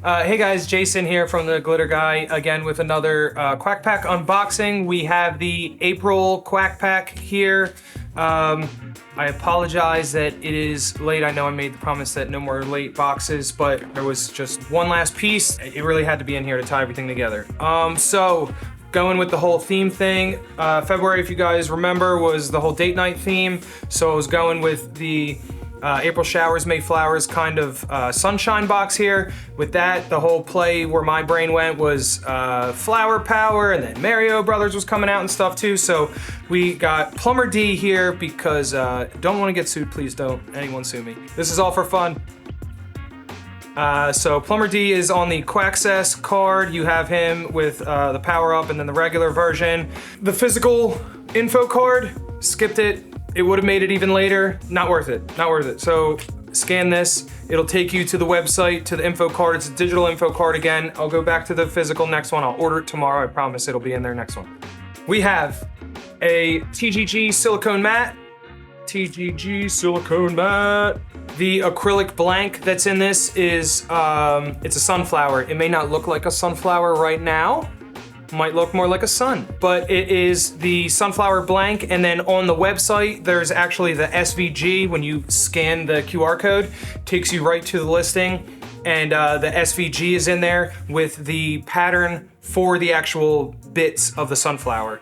Hey guys, Jason here from the Glitter Guy again with another Quack Pack unboxing. We have the April Quack Pack here. I apologize that it is late. I know I made the promise that no more late boxes, but there was just one last piece. It really had to be in here to tie everything together. So going with the whole theme thing, February, if you guys remember, was the whole date night theme. So I was going with the April showers, May flowers kind of sunshine box here. With that, the whole play where my brain went was flower power, and then Mario Brothers was coming out and stuff too. So we got Plumber D here because don't want to get sued, please don't anyone sue me. This is all for fun. So Plumber D is on the Quaccess card. You have him with the power up and then the regular version. The physical info card, skipped it. It would have made it even later. Not worth it, not worth it. So scan this. It'll take you to the website, to the info card. It's a digital info card again. I'll go back to the physical next one. I'll order it tomorrow. I promise it'll be in there next one. We have a TGG silicone mat. TGG silicone mat. The acrylic blank that's in this is, it's a sunflower. It may not look like a sunflower right now. Might look more like a sun, but it is the sunflower blank. And then on the website, there's actually the SVG. When you scan the QR code, takes you right to the listing. And the SVG is in there with the pattern for the actual bits of the sunflower.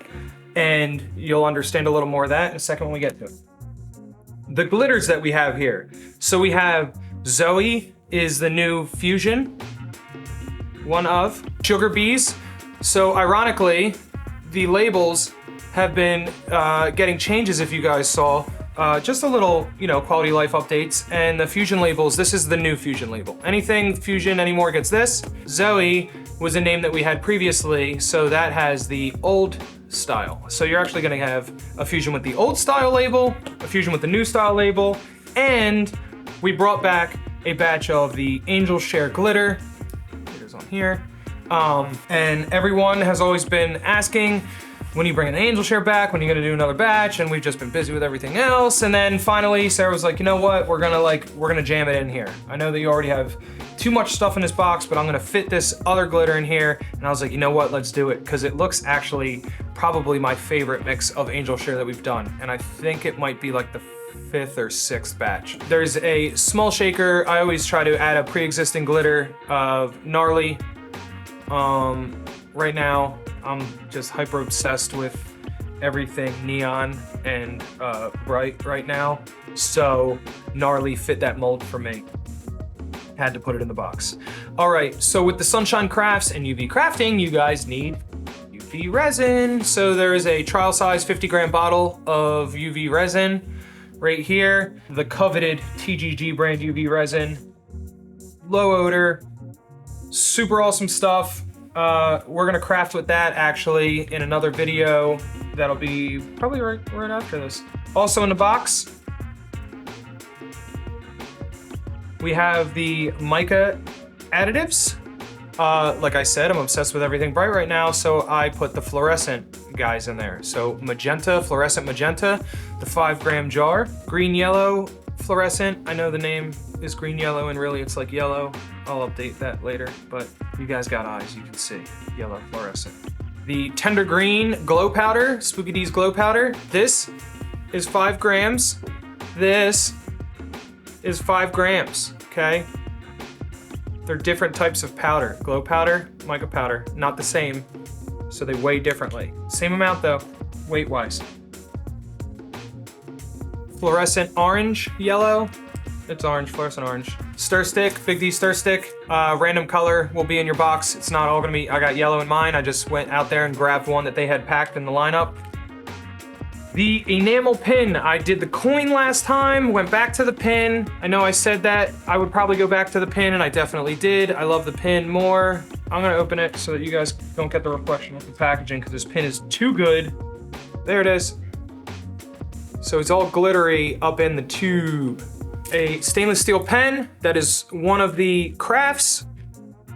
And you'll understand a little more of that in a second when we get to it. The glitters that we have here. So we have Zoe is the new fusion, one of Sugar Bees. So ironically, the labels have been getting changes, if you guys saw. Just a little, quality of life updates. And the Fusion labels, this is the new Fusion label. Anything Fusion anymore gets this. Zoe was a name that we had previously, so that has the old style. So you're actually gonna have a Fusion with the old style label, a Fusion with the new style label, and we brought back a batch of the Angel Share glitter. Glitter's on here. And everyone has always been asking, when you bring an Angel Share back, when are you gonna do another batch? And we've just been busy with everything else. And then finally, Sarah was like, you know what? We're gonna jam it in here. I know that you already have too much stuff in this box, but I'm gonna fit this other glitter in here. And I was like, you know what? Let's do it. Cause it looks actually probably my favorite mix of Angel Share that we've done. And I think it might be like the 5th or 6th batch. There's a small shaker. I always try to add a pre-existing glitter of Gnarly. Right now, I'm just hyper obsessed with everything neon and bright right now. So Gnarly fit that mold for me. Had to put it in the box. All right, so with the Sunshine Crafts and UV crafting, you guys need UV resin. So there is a trial size 50 gram bottle of UV resin right here. The coveted TGG brand UV resin. Low odor, super awesome stuff. We're gonna craft with that actually in another video that'll be probably right after this. Also in the box, we have the mica additives. Like I said, I'm obsessed with everything bright right now, so I put the fluorescent guys in there. So magenta, fluorescent magenta, the 5 gram jar, green yellow fluorescent. I know the name is green yellow and really it's like yellow. I'll update that later, but you guys got eyes, you can see yellow fluorescent. The tender green glow powder, Spooky D's glow powder. This is 5 grams. This is 5 grams, okay? They're different types of powder. Glow powder, mica powder, not the same, so they weigh differently. Same amount though, weight-wise. Fluorescent orange, yellow. It's orange, fluorescent orange. Stir stick, Big D stir stick. Random color will be in your box. It's not all gonna be, I got yellow in mine. I just went out there and grabbed one that they had packed in the lineup. The enamel pin, I did the coin last time, went back to the pin. I know I said that I would probably go back to the pin, and I definitely did. I love the pin more. I'm gonna open it so that you guys don't get the reflection of the packaging because this pin is too good. There it is. So it's all glittery up in the tube. A stainless steel pen that is one of the crafts.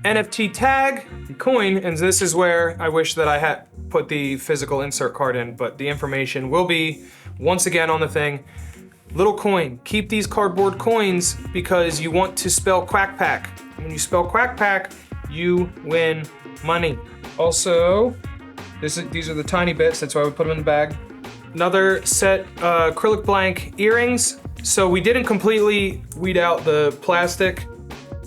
NFT tag, the coin, and this is where I wish that I had put the physical insert card in, but the information will be once again on the thing. Little coin, keep these cardboard coins because you want to spell Quack Pack When you spell Quack Pack, you win money. Also, these are the tiny bits, that's why we put them in the bag. Another set acrylic blank earrings. So we didn't completely weed out the plastic.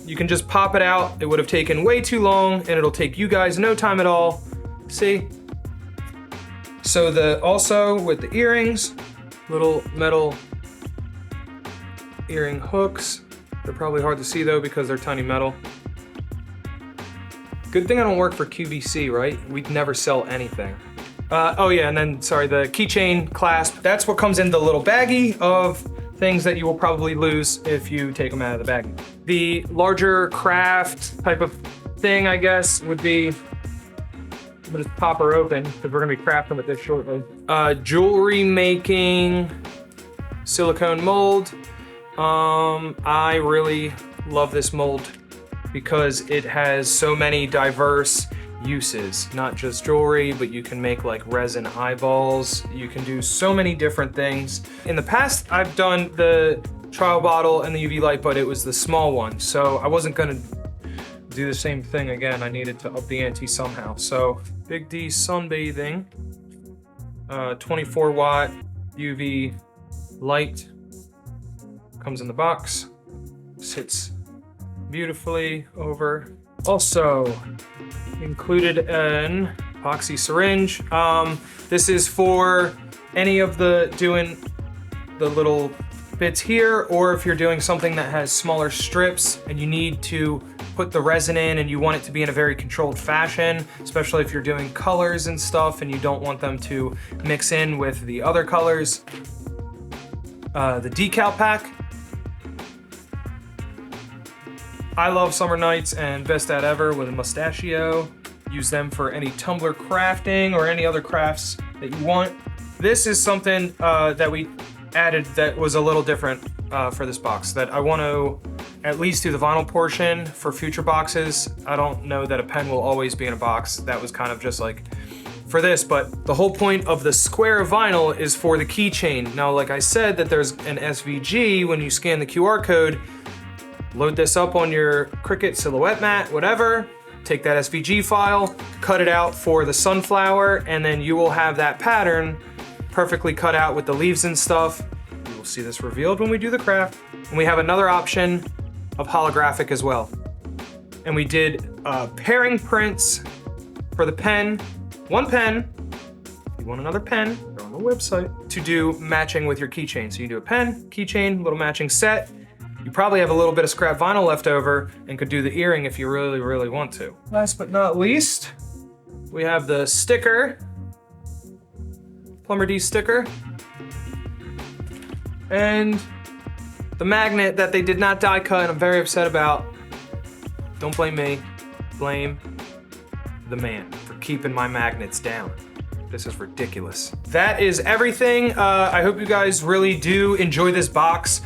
You can just pop it out. It would have taken way too long and it'll take you guys no time at all. See? So also with the earrings, little metal earring hooks. They're probably hard to see though because they're tiny metal. Good thing I don't work for QVC, right? We'd never sell anything. Oh yeah, and then, sorry, the keychain clasp. That's what comes in the little baggie of things that you will probably lose if you take them out of the baggie. The larger craft type of thing, I guess, would be, I'm gonna just pop her open because we're gonna be crafting with this shortly. Jewelry making, silicone mold. I really love this mold because it has so many diverse uses, not just jewelry, but you can make like resin eyeballs. You can do so many different things. In the past, I've done the trial bottle and the UV light, but it was the small one. So I wasn't gonna do the same thing again. I needed to up the ante somehow. So Big D sunbathing, 24 watt UV light, comes in the box, sits beautifully over. Also included an epoxy syringe. This is for any of doing the little bits here, or if you're doing something that has smaller strips and you need to put the resin in and you want it to be in a very controlled fashion, especially if you're doing colors and stuff and you don't want them to mix in with the other colors. The decal pack. I love Summer Nights and Best Dad Ever with a mustachio. Use them for any tumbler crafting or any other crafts that you want. This is something that we added that was a little different for this box, that I want to at least do the vinyl portion for future boxes. I don't know that a pen will always be in a box. That was kind of just like for this, but the whole point of the square of vinyl is for the keychain. Now, like I said, that there's an SVG when you scan the QR code. Load this up on your Cricut silhouette mat, whatever, take that SVG file, cut it out for the sunflower, and then you will have that pattern perfectly cut out with the leaves and stuff. You will see this revealed when we do the craft. And we have another option of holographic as well. And we did pairing prints for the pen, one pen. If you want another pen, go on the website to do matching with your keychain. So you do a pen, keychain, little matching set. You probably have a little bit of scrap vinyl left over and could do the earring if you really, really want to. Last but not least, we have the sticker, Plumber D sticker, and the magnet that they did not die cut and I'm very upset about. Don't blame me, blame the man for keeping my magnets down. This is ridiculous. That is everything. I hope you guys really do enjoy this box.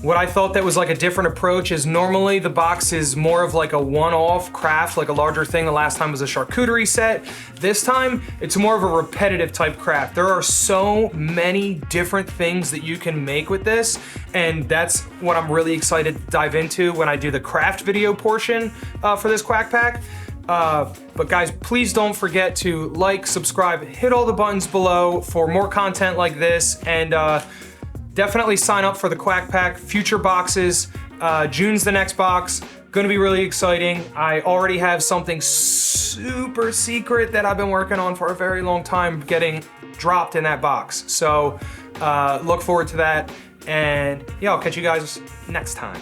What I thought that was like a different approach is normally the box is more of like a one-off craft, like a larger thing. The last time was a charcuterie set. This time, it's more of a repetitive type craft. There are so many different things that you can make with this, and that's what I'm really excited to dive into when I do the craft video portion for this Quack Pack. But guys, please don't forget to like, subscribe, hit all the buttons below for more content like this, and definitely sign up for the Quack Pack future boxes. June's the next box. Gonna be really exciting. I already have something super secret that I've been working on for a very long time getting dropped in that box. So look forward to that. And yeah, I'll catch you guys next time.